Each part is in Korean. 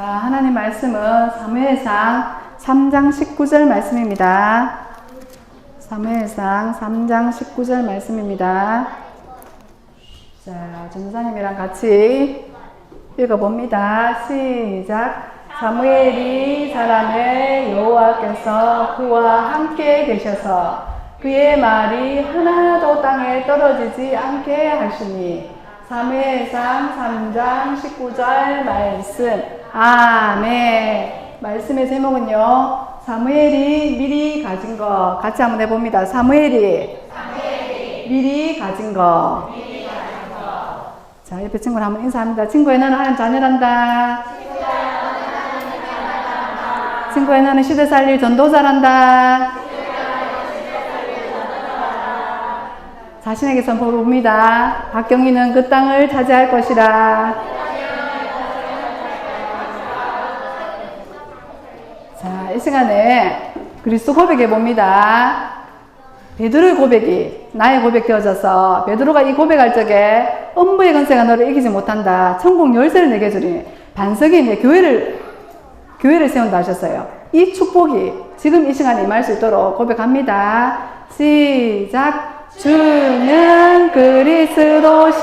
하나님 말씀은 사무엘상 3장 19절 말씀입니다. 사무엘상 3장 19절 말씀입니다. 자, 전도사님이랑 같이 읽어봅니다. 시작. 사무엘이 사람의 여호와께서 그와 함께 계셔서 그의 말이 하나도 땅에 떨어지지 않게 하시니. 사무엘상 3장 19절 말씀. 아멘. 말씀의 제목은요, 사무엘이 미리 가진 거. 같이 한번 해봅니다. 사무엘이 미리 가진 거. 자, 옆에 친구를 한번 인사합니다. 친구야, 너는 하나님 자녀란다. 친구야, 너는 시대 살릴 전도자란다. 자신에게 선포합니다. 박경희는 그 땅을 차지할 것이라. 자, 이 시간에 그리스도 고백해 봅니다. 베드로의 고백이 나의 고백 되어져서 베드로가 이 고백할 적에 음부의 권세가 너를 이기지 못한다. 천국 열쇠를 내게 주리니 반석에 있는 교회를 세운다 하셨어요. 이 축복이 지금 이 시간에 임할 수 있도록 고백합니다. 시작. 주는 그리스도시요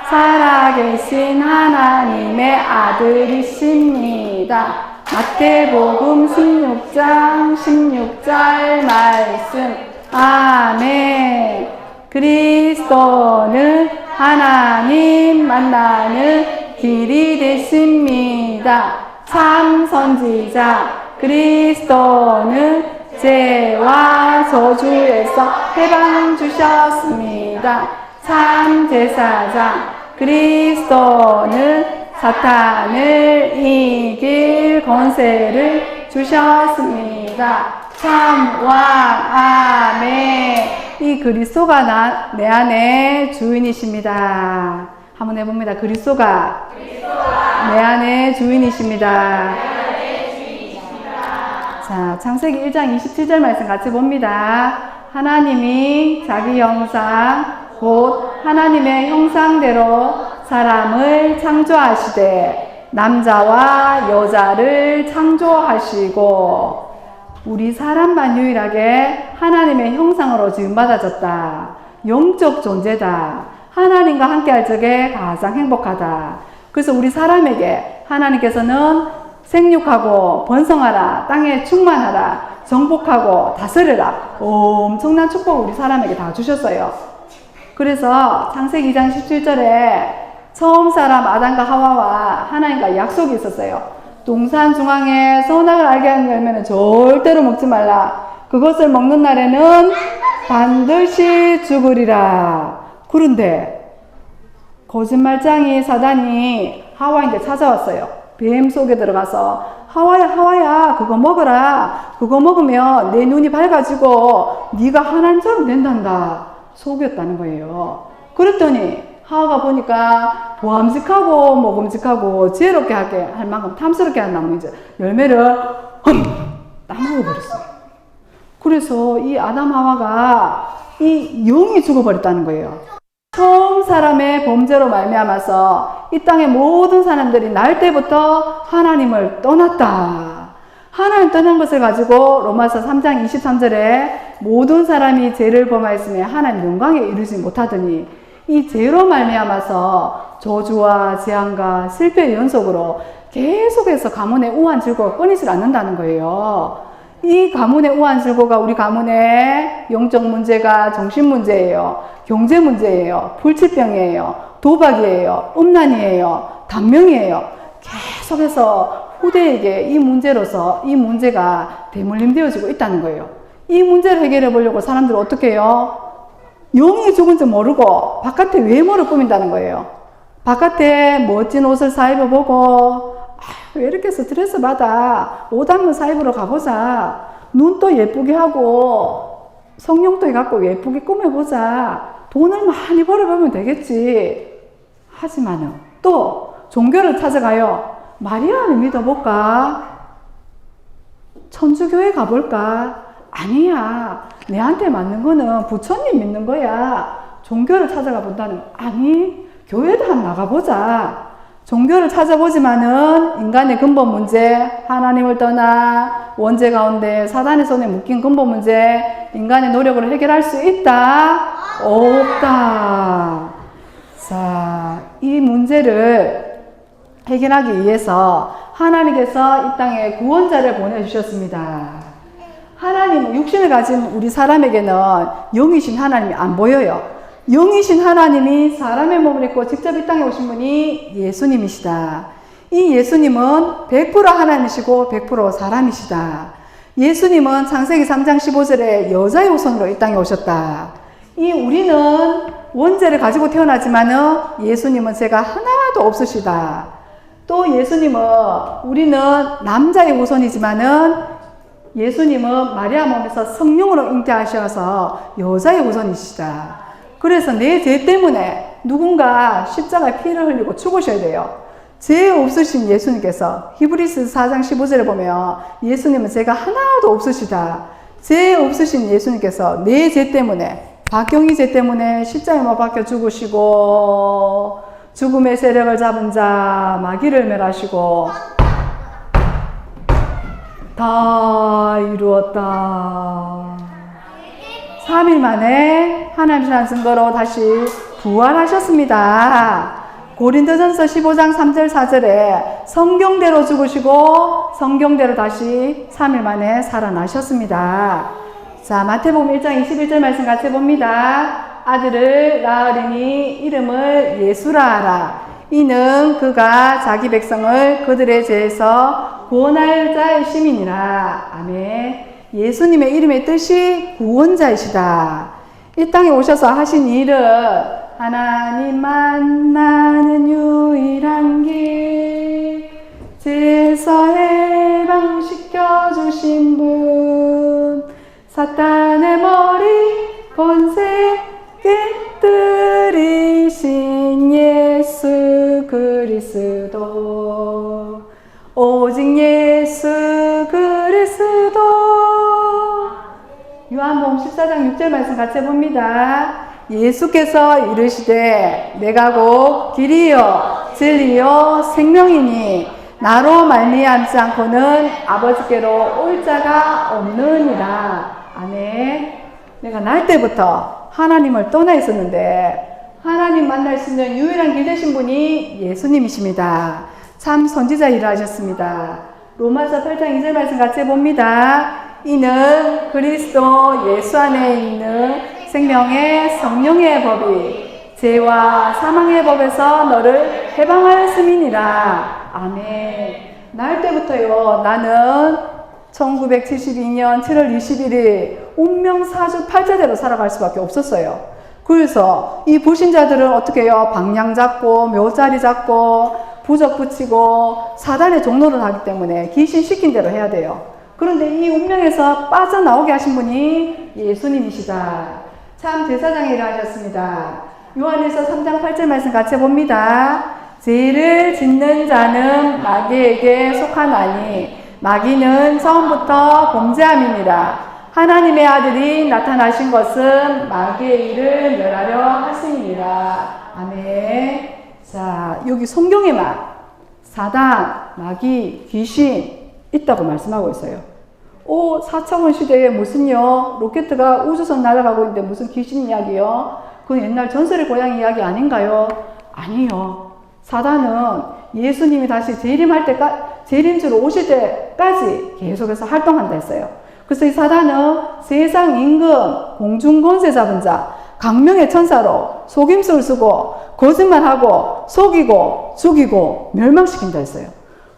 살아계신 하나님의 아들이십니다. 마태복음 16장 16절 말씀. 아멘. 그리스도는 하나님 만나는 길이 되십니다. 참 선지자 그리스도는 죄와 저주에서 해방 주셨습니다. 참 제사장 그리스도는 사탄을 이길 권세를 주셨습니다. 참 왕. 아멘. 이 그리스도가 내 안에 주인이십니다. 한번 해봅니다. 그리스도가 내 안에 주인이십니다. 자, 창세기 1장 27절 말씀 같이 봅니다. 하나님이 자기 형상 곧 하나님의 형상대로 사람을 창조하시되 남자와 여자를 창조하시고. 우리 사람만 유일하게 하나님의 형상으로 지음받아졌다. 영적 존재다. 하나님과 함께 할 적에 가장 행복하다. 그래서 우리 사람에게 하나님께서는 생육하고 번성하라, 땅에 충만하라, 정복하고 다스려라, 엄청난 축복을 우리 사람에게 다 주셨어요. 그래서 창세기 2장 17절에 처음 사람 아담과 하와와 하나님과 약속이 있었어요. 동산 중앙에 선악을 알게 하는 열매는 절대로 먹지 말라. 그것을 먹는 날에는 반드시 죽으리라. 그런데 거짓말장이 사단이 하와인데 찾아왔어요. 뱀 속에 들어가서 하와야 그거 먹어라. 그거 먹으면 내 눈이 밝아지고 네가 하나님처럼 된단다. 속였다는 거예요. 그랬더니 하와가 보니까 보암직하고 먹음직하고 지혜롭게 하게 할 만큼 탐스럽게 한 나무 이제 열매를 따먹어버렸어요. 그래서 이 아담 하와가 이 영이 죽어버렸다는 거예요. 처음 사람의 범죄로 말미암아서 이 땅의 모든 사람들이 날 때부터 하나님을 떠났다. 하나님 떠난 것을 가지고 로마서 3장 23절에 모든 사람이 죄를 범하였으며 하나님 영광에 이르지 못하더니 이 죄로 말미암아서 저주와 재앙과 실패의 연속으로 계속해서 가문의 우한 질고가 끊이질 않는다는 거예요. 이 가문의 우한 질고가 우리 가문의 영적 문제가 정신 문제예요. 경제 문제예요. 불치병이에요. 도박이에요. 음란이에요. 단명이에요. 계속해서 후대에게 이 문제로서 이 문제가 대물림되어지고 있다는 거예요. 이 문제를 해결해 보려고 사람들은 어떻게 해요? 영이 죽은지 모르고 바깥에 외모를 꾸민다는 거예요. 바깥에 멋진 옷을 사입어보고 왜 이렇게 스트레스 받아? 옷 한번 사입으러 가보자. 눈도 예쁘게 하고 성령도 해갖고 예쁘게 꾸며보자. 돈을 많이 벌어보면 되겠지. 하지만은 또 종교를 찾아가요. 마리아를 믿어볼까? 천주교회 가볼까? 아니야. 내한테 맞는 거는 부처님 믿는 거야. 종교를 찾아가 본다는 거. 아니, 교회도 한번 나가보자. 종교를 찾아보지만은 인간의 근본 문제, 하나님을 떠나 원죄 가운데 사단의 손에 묶인 근본 문제, 인간의 노력으로 해결할 수 있다? 없다. 자, 이 문제를 해결하기 위해서 하나님께서 이 땅에 구원자를 보내주셨습니다. 하나님, 육신을 가진 우리 사람에게는 영이신 하나님이 안 보여요. 영이신 하나님이 사람의 몸을 입고 직접 이 땅에 오신 분이 예수님이시다. 이 예수님은 100% 하나님이시고 100% 사람이시다. 예수님은 창세기 3장 15절에 여자의 후손으로 이 땅에 오셨다. 우리는 원죄를 가지고 태어나지만은 예수님은 죄가 하나도 없으시다. 또 예수님은 우리는 남자의 후손이지만은 예수님은 마리아 몸에서 성령으로 잉태하셔서 여자의 후손이시다. 그래서 내 죄 때문에 누군가 십자가에 피를 흘리고 죽으셔야 돼요. 죄 없으신 예수님께서 히브리서 4장 15절에 보면 예수님은 죄가 하나도 없으시다. 죄 없으신 예수님께서 내 죄 때문에, 박경희 죄 때문에 십자가에 못 박혀 죽으시고 죽음의 세력을 잡은 자 마귀를 멸하시고 다 이루었다. 3일 만에 하나님이라는 증거로 다시 부활하셨습니다. 고린도전서 15장 3절 4절에 성경대로 죽으시고 성경대로 다시 3일 만에 살아나셨습니다. 자, 마태복음 1장 21절 말씀 같이 봅니다. 아들을 낳으리니 이름을 예수라 하라. 이는 그가 자기 백성을 그들의 죄에서 구원할 자의 시민이라. 아멘. 예수님의 이름의 뜻이 구원자이시다. 이 땅에 오셔서 하신 일은 하나님 만나는 유일한 길, 죄에서 해방시켜 주신 분, 사탄의 머리 권세 깨뜨리신 예수 그리스도, 오직 예수 그리스도. 요한복음 14장 6절 말씀 같이 봅니다. 예수께서 이르시되 내가 곧 길이요 진리요 생명이니 나로 말미암지 않고는 아버지께로 올 자가 없느니라. 아멘. 내가 날 때부터 하나님을 떠나 있었는데 하나님 만날 수 있는 유일한 길 되신 분이 예수님이십니다. 참 선지자 일을 하셨습니다. 로마서 8장 2절 말씀 같이 봅니다. 이는 그리스도 예수 안에 있는 생명의 성령의 법이 죄와 사망의 법에서 너를 해방하였음이니라. 아멘. 날 때부터요, 나는 1972년 7월 21일 운명사주 팔자대로 살아갈 수밖에 없었어요. 그래서 이 불신자들은 어떻게 해요? 방향 잡고 묘자리 잡고 부적 붙이고 사단의 종노를 하기 때문에 귀신 시킨 대로 해야 돼요. 그런데 이 운명에서 빠져나오게 하신 분이 예수님이시다. 참 제사장의 일을 하셨습니다. 요한일서 3장 8절 말씀 같이 봅니다. 죄를 짓는 자는 마귀에게 속하나니 마귀는 처음부터 범죄함이니라. 하나님의 아들이 나타나신 것은 마귀의 일을 멸하려 하심이니라. 아멘. 자, 여기 성경에만 사단, 마귀, 귀신 있다고 말씀하고 있어요. 4차원 시대에 무슨요? 로켓가 우주선 날아가고 있는데 무슨 귀신 이야기요? 그건 옛날 전설의 고향 이야기 아닌가요? 아니요. 사단은 예수님이 다시 재림주로 오실 때까지 계속해서 활동한다 했어요. 그래서 이 사단은 세상 임금, 공중 권세 잡은 자, 강명의 천사로 속임수를 쓰고 거짓말하고 속이고 죽이고 멸망시킨다 했어요.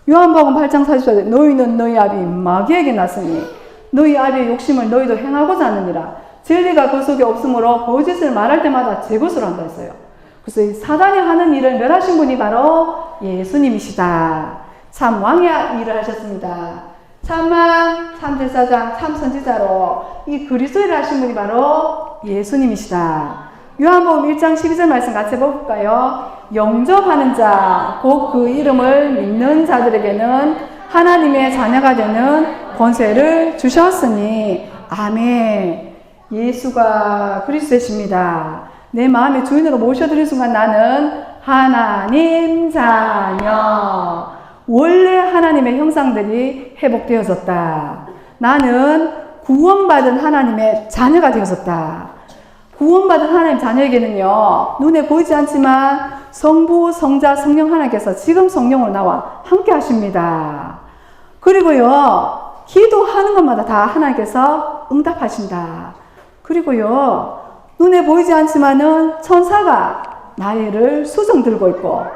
요한복음 8장 40절에 너희는 너희 아비 마귀에게 났으니 너희 아비의 욕심을 너희도 행하고자 하느니라. 진리가 그 속에 없으므로 거짓을 말할 때마다 제 것으로 한다 했어요. 그래서 이 사단이 하는 일을 멸하신 분이 바로 예수님이시다. 참 왕의 일을 하셨습니다. 참왕, 참제사장, 참선지자로 이 그리스도를 하신 분이 바로 예수님이시다. 요한복음 1장 12절 말씀 같이 볼까요? 영접하는 자, 곧 그 이름을 믿는 자들에게는 하나님의 자녀가 되는 권세를 주셨으니. 아멘. 예수가 그리스도이십니다. 내 마음의 주인으로 모셔드린 순간 나는 하나님 자녀. 원래 하나님의 형상들이 회복되어졌다. 나는 구원받은 하나님의 자녀가 되어졌다. 구원받은 하나님 자녀에게는요, 눈에 보이지 않지만 성부, 성자, 성령 하나님께서 지금 성령으로 나와 함께 하십니다. 그리고요, 기도하는 것마다 다 하나님께서 응답하신다. 그리고요, 눈에 보이지 않지만은 천사가 나를 수정 들고 있고,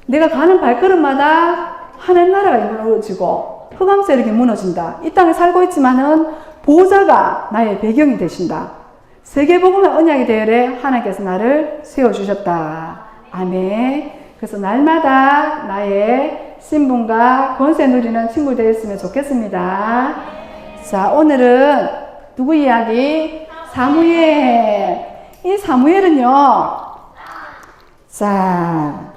내가 가는 발걸음마다 하늘 나라가 이루어지고 흑암 세력이 무너진다. 이 땅에 살고 있지만은 보호자가 나의 배경이 되신다. 세계복음의 언약의 대열에 하나님께서 나를 세워주셨다. 아멘. 그래서 날마다 나의 신분과 권세 누리는 친구 되었으면 좋겠습니다. 자, 오늘은 누구 이야기? 사무엘. 이 사무엘은요, 자,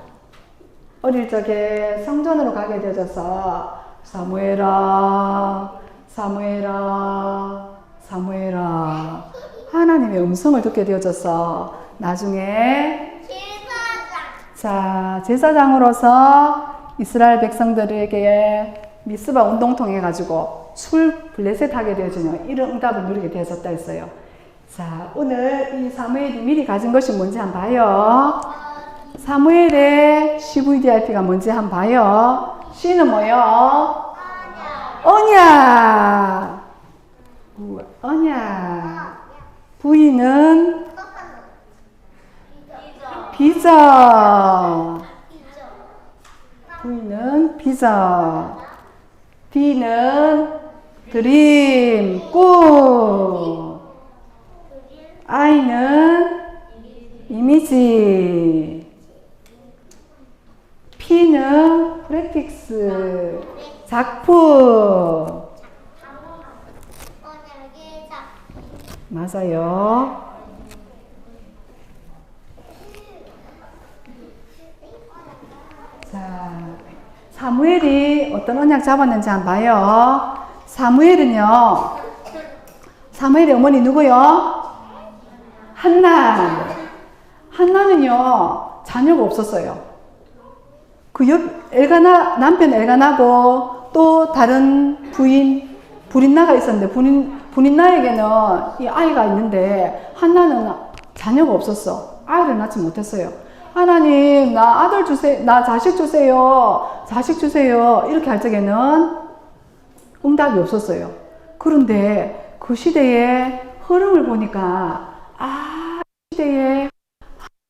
어릴 적에 성전으로 가게 되어서 사무엘아, 사무엘아, 사무엘아 하나님의 음성을 듣게 되어져서 나중에 제사장으로서 이스라엘 백성들에게 미스바 운동 통해 가지고 술 블레셋 하게 되어지는 이런 응답을 누리게 되어졌다 했어요. 자, 오늘 이 사무엘이 미리 가진 것이 뭔지 한번 봐요. 사무엘의 CVDIP가 뭔지 한번 봐요. C는 뭐요? 언약. 언약. V는 비전. V는 비전. D는 드림, 꿈. I는 이미지. P는 프랙틱스, 작품. 맞아요. 자, 사무엘이 어떤 언약 잡았는지 한번 봐요. 사무엘은요, 사무엘의 어머니 누구요? 한나. 한나는요, 자녀가 없었어요. 남편 엘가나고 또 다른 불인나가 있었는데, 불인나에게는 이 아이가 있는데, 한나는 자녀가 없었어. 아이를 낳지 못했어요. 하나님, 나 아들 주세요. 나 자식 주세요. 자식 주세요. 이렇게 할 적에는 응답이 없었어요. 그런데 그 시대의 흐름을 보니까, 시대에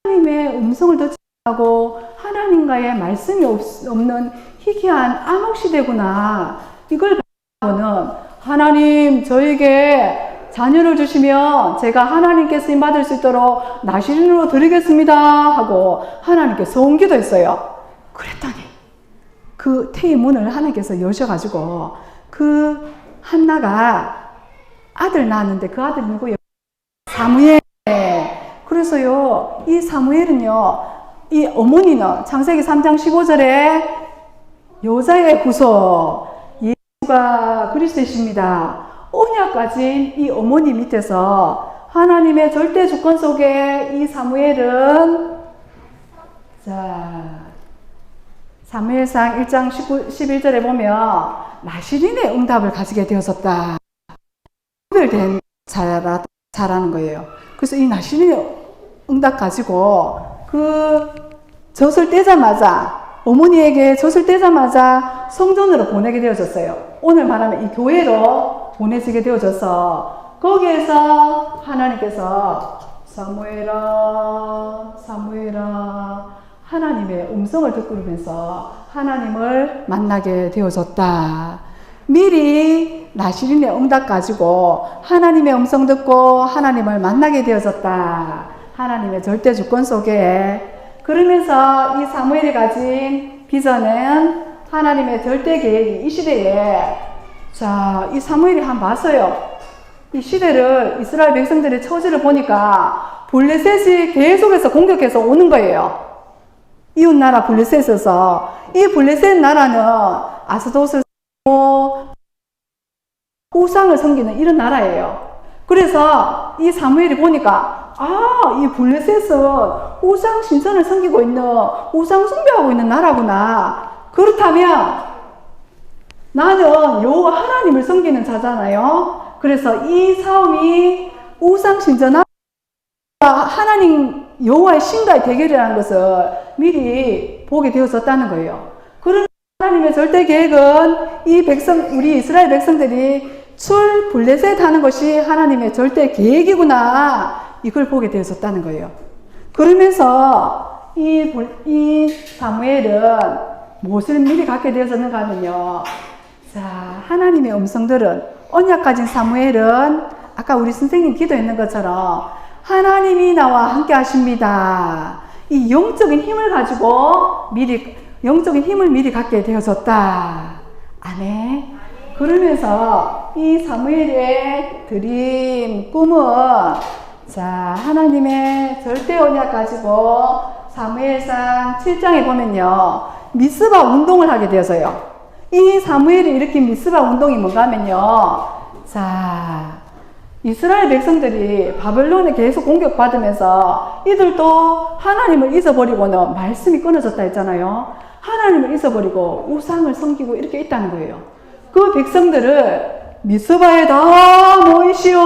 하나님의 음성을 듣지 못하고 하나님과의 말씀이 없는 희귀한 암흑시대구나. 이걸 보고는 하나님, 저에게 자녀를 주시면 제가 하나님께 쓰임 받을 수 있도록 나시린으로 드리겠습니다 하고 하나님께 소원기도 했어요. 그랬더니 그 태의 문을 하나님께서 여셔가지고 그 한나가 아들 낳았는데 그 아들이 누구예요? 사무엘. 그래서요, 이 사무엘은요, 이 어머니는 창세기 3장 15절에 여자의 구속, 예수가 그리스도이십니다. 언약 가진 이 어머니 밑에서 하나님의 절대 주권 속에 이 사무엘은, 자, 사무엘상 1장 11절에 보면 나시린의 응답을 가지게 되었었다. 구별된 자라는 거예요. 그래서 이 나시린의 응답 가지고 그 젖을 떼자마자, 어머니에게 젖을 떼자마자 성전으로 보내게 되어졌어요. 오늘 말하면 이 교회로 보내지게 되어져서 거기에서 하나님께서 사무엘아, 사무엘아 하나님의 음성을 듣고면서 하나님을 만나게 되어졌다. 미리 나시린의 응답 가지고 하나님의 음성 듣고 하나님을 만나게 되어졌다. 하나님의 절대 주권 속에. 그러면서 이 사무엘이 가진 비전은 하나님의 절대 계획이 이 시대에, 자, 이 사무엘이 한번 봤어요. 이 시대를, 이스라엘 백성들의 처지를 보니까 블레셋이 계속해서 공격해서 오는 거예요. 이웃나라 블레셋에서. 이 블레셋 나라는 아스돗을 우상을 섬기는 이런 나라예요. 그래서 이 사무엘이 보니까 이 블레셋은 우상 신전을 섬기고 있는, 우상 숭배하고 있는 나라구나. 그렇다면 나는 여호와 하나님을 섬기는 자잖아요. 그래서 이 싸움이 우상 신전과 하나님 여호와의 신과의 대결이라는 것을 미리 보게 되었었다는 거예요. 그런 하나님의 절대 계획은 우리 이스라엘 백성들이 출 블레셋 하는 것이 하나님의 절대 계획이구나, 이걸 보게 되었었다는 거예요. 그러면서 이 사무엘은 무엇을 미리 갖게 되었었는가 하면요, 자, 하나님의 음성들은, 언약 가진 사무엘은 아까 우리 선생님 기도했는 것처럼 하나님이 나와 함께 하십니다. 이 영적인 힘을 가지고 영적인 힘을 미리 갖게 되어졌다. 아멘. 그러면서 이 사무엘의 드림, 꿈은, 자, 하나님의 절대 언약 가지고 사무엘상 7장에 보면요, 미스바 운동을 하게 되어서요. 이 사무엘이 일으킨 미스바 운동이 뭔가 하면요, 자, 이스라엘 백성들이 바벨론에 계속 공격받으면서 이들도 하나님을 잊어버리고는 말씀이 끊어졌다 했잖아요. 하나님을 잊어버리고 우상을 섬기고 이렇게 있다는 거예요. 그 백성들을 미스바에 다 모이시오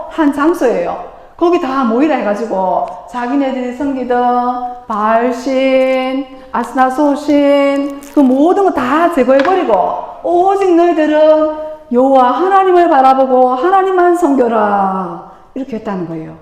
한 장소예요. 거기 다 모이라 해가지고 자기네들이 섬기던 바알신, 아스나소신, 그 모든 거 다 제거해버리고 오직 너희들은 여호와 하나님을 바라보고 하나님만 섬겨라, 이렇게 했다는 거예요.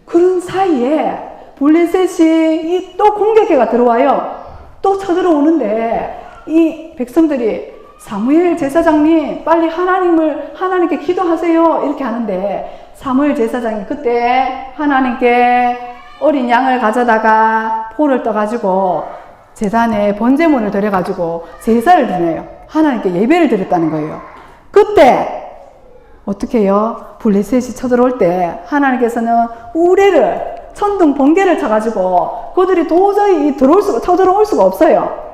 그런 사이에 블레셋이 또 공격해가 들어와요. 또 쳐들어오는데 이 백성들이 사무엘 제사장님 빨리 하나님께 기도하세요, 이렇게 하는데 사무엘 제사장이 그때 하나님께 어린 양을 가져다가 포를 떠가지고 제단에 번제물을 드려가지고 제사를 드려요. 하나님께 예배를 드렸다는 거예요. 그때 어떻게 해요? 블레셋이 쳐들어올 때 하나님께서는 우레를, 천둥 번개를 쳐가지고 그들이 도저히 쳐들어올 수가 없어요.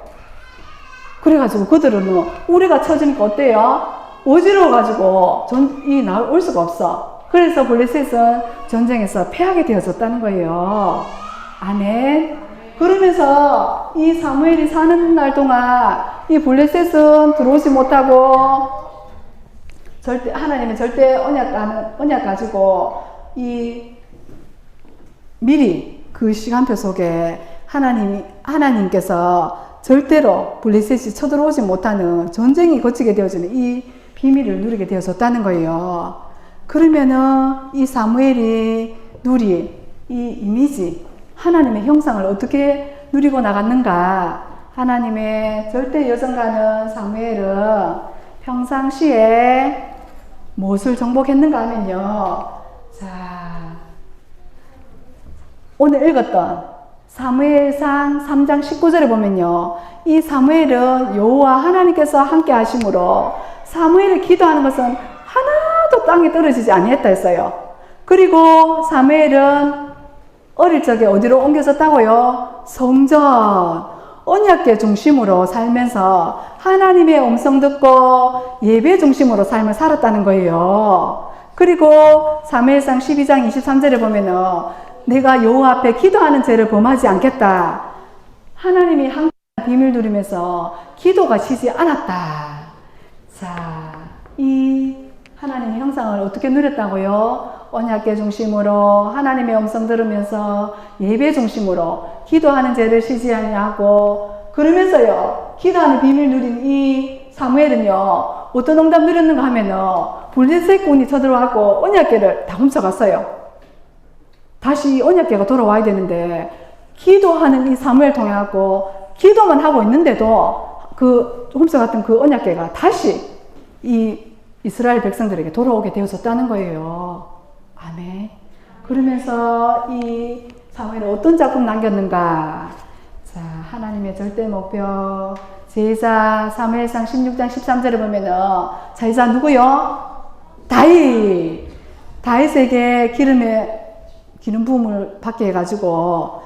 그래가지고 그들은 우레가 쳐지니까 어때요? 어지러워가지고 나올 수가 없어. 그래서 블레셋은 전쟁에서 패하게 되어졌다는 거예요. 아멘. 그러면서 이 사무엘이 사는 날 동안 이 블레셋은 들어오지 못하고 하나님의 절대 언약 가지고 미리 그 시간표 속에 하나님께서 절대로 블레셋이 쳐들어오지 못하는 전쟁이 거치게 되어지는 이 비밀을 누리게 되어졌다는 거예요. 그러면은 이 사무엘이 누린 이 이미지, 하나님의 형상을 어떻게 누리고 나갔는가? 하나님의 절대 여정가는 사무엘은 평상시에 무엇을 정복했는가 하면요, 자, 오늘 읽었던 사무엘상 3장 19절에 보면요, 이 사무엘은 여호와 하나님께서 함께 하심으로 사무엘이 기도하는 것은 하나도 땅에 떨어지지 아니했다 했어요. 그리고 사무엘은 어릴 적에 어디로 옮겨졌다고요? 성전, 언약궤 중심으로 살면서 하나님의 음성 듣고 예배 중심으로 삶을 살았다는 거예요. 그리고 사무엘상 12장 23절에 보면은 내가 여호와 앞에 기도하는 죄를 범하지 않겠다. 하나님이 항상 비밀 누리면서 기도가 쉬지 않았다. 자, 이 하나님의 형상을 어떻게 누렸다고요? 언약궤 중심으로 하나님의 음성 들으면서 예배 중심으로 기도하는 죄를 쉬지 아니하고, 그러면서요, 기도하는 비밀 누린 이 사무엘은요, 어떤 응답 누렸는가 하면은 블레셋군이 쳐들어와고 언약궤를 다 훔쳐갔어요. 다시 언약궤가 돌아와야 되는데 기도하는 이 사무엘 통해갖고 기도만 하고 있는데도 그 훔쳐갔던 그 언약궤가 다시 이 이스라엘 백성들에게 돌아오게 되어졌다는 거예요. 아멘. 그러면서 이 사무엘은 어떤 작품 남겼는가? 자, 하나님의 절대 목표 제사, 사무엘상 16장 13절에 보면은 제사 누구요? 다윗에게 기름 부음을 받게 해가지고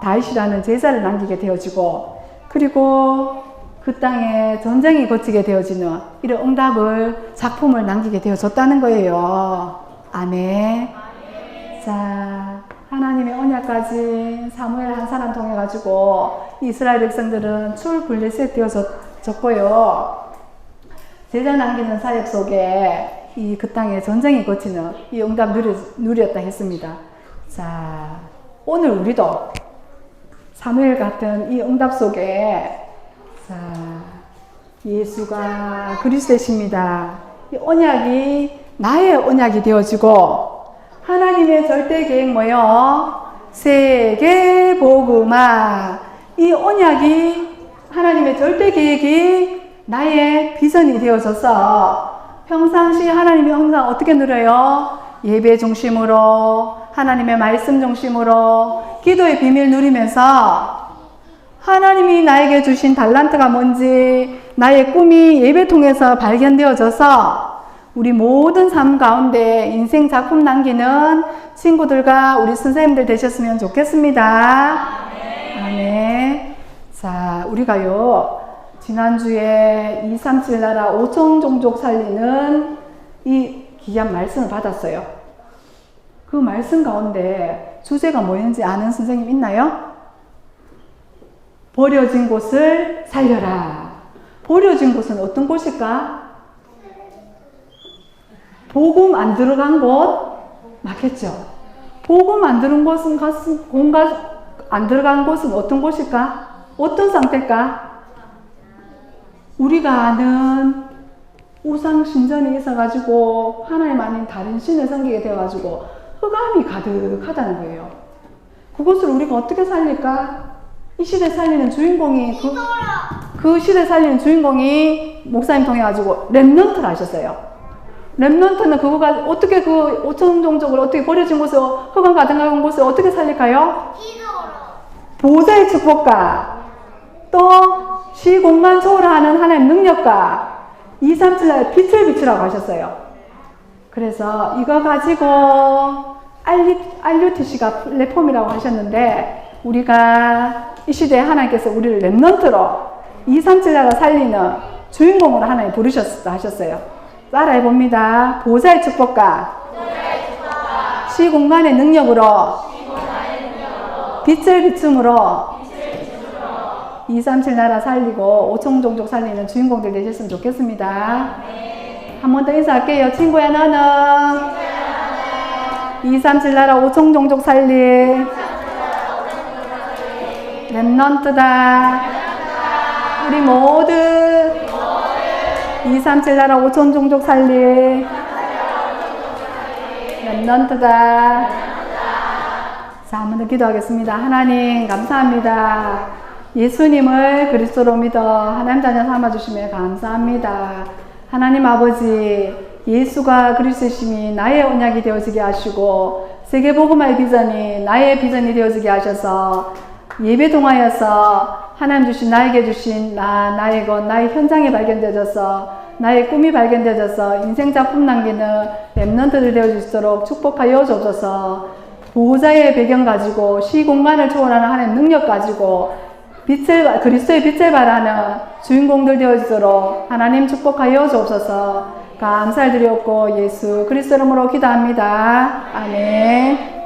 다윗이라는 제사를 남기게 되어지고, 그리고 그 땅에 전쟁이 거치게 되어지는 이런 응답을 작품을 남기게 되어졌다는 거예요. 아멘. 자, 하나님의 언약까지 사무엘 한 사람 통해 가지고 이스라엘 백성들은 출블레셋 되어졌고요. 제자 남기는 사역 속에 이 그 땅에 전쟁이 거치는 이 응답 누렸다 했습니다. 자, 오늘 우리도 사무엘 같은 이 응답 속에 자, 예수가 그리스도이십니다. 이 언약이 나의 언약이 되어지고 하나님의 절대 계획 뭐요? 세계 복음화. 이 언약이 하나님의 절대 계획이 나의 비전이 되어져서 평상시 하나님이 항상 어떻게 누려요? 예배 중심으로 하나님의 말씀 중심으로 기도의 비밀 누리면서 하나님이 나에게 주신 달란트가 뭔지 나의 꿈이 예배 통해서 발견되어져서 우리 모든 삶 가운데 인생 작품 남기는 친구들과 우리 선생님들 되셨으면 좋겠습니다. 아멘. 자, 우리가요 지난주에 237 나라 5천 종족 살리는 이 귀한 말씀을 받았어요. 그 말씀 가운데 주제가 뭐였는지 아는 선생님 있나요? 버려진 곳을 살려라. 버려진 곳은 어떤 곳일까? 복음 안 들어간 곳 맞겠죠? 복음 안 들어간 곳은 안 들어간 곳은 어떤 곳일까? 어떤 상태일까? 우리가 아는 우상 신전이 있어가지고 하나님 아닌 다른 신을 섬기게 되어가지고 흑암이 가득하다는 거예요. 그것을 우리가 어떻게 살릴까? 이 시대 살리는 주인공이 그 시대 살리는 주인공이 목사님 통해 가지고 렘넌트를 하셨어요. 렘넌트는 그거가 어떻게 그 5천 종족을 어떻게 버려진 곳을 흑암 가득한 곳을 어떻게 살릴까요? 보좌의 축복과 또 시공간 초월하는 하나님 능력과 237의 빛을 비추라고 하셨어요. 그래서 이거 가지고 RUTC가 플랫폼이라고 하셨는데 우리가 이 시대에 하나님께서 우리를 렘넌트로 237 나라 살리는 주인공으로 하나님 부르셨다 하셨어요. 따라해 봅니다. 보좌의 축복과 시공간의 능력으로 빛을 비춤으로 237 나라 살리고 5천 종족 살리는 주인공들 되셨으면 좋겠습니다. 한 번 더 인사할게요. 친구야 너는 237 나라 5천 종족 살릴 렘넌트다. 우리 모두 237 나라 5천 종족 살릴 렘넌트다. 자, 한 번 더 기도하겠습니다. 하나님 감사합니다. 예수님을 그리스도로 믿어 하나님 자녀 삼아주시며 감사합니다. 하나님 아버지, 예수가 그리스도심이 나의 언약이 되어지게 하시고 세계복음화의 비전이 나의 비전이 되어지게 하셔서 예배 동하여서 하나님 주신 나에게 주신 나의 것, 나의 현장이 발견되어져서 나의 꿈이 발견되어져서 인생 작품 남기는 렘넌트들 되어주시도록 축복하여 주옵소서. 보호자의 배경 가지고 시공간을 초월하는 하나님 능력 가지고 그리스도의 빛을 발하는 주인공들 되어지도록 하나님 축복하여 주옵소서. 감사를 드렸고 예수 그리스도 이름으로 기도합니다. 아멘.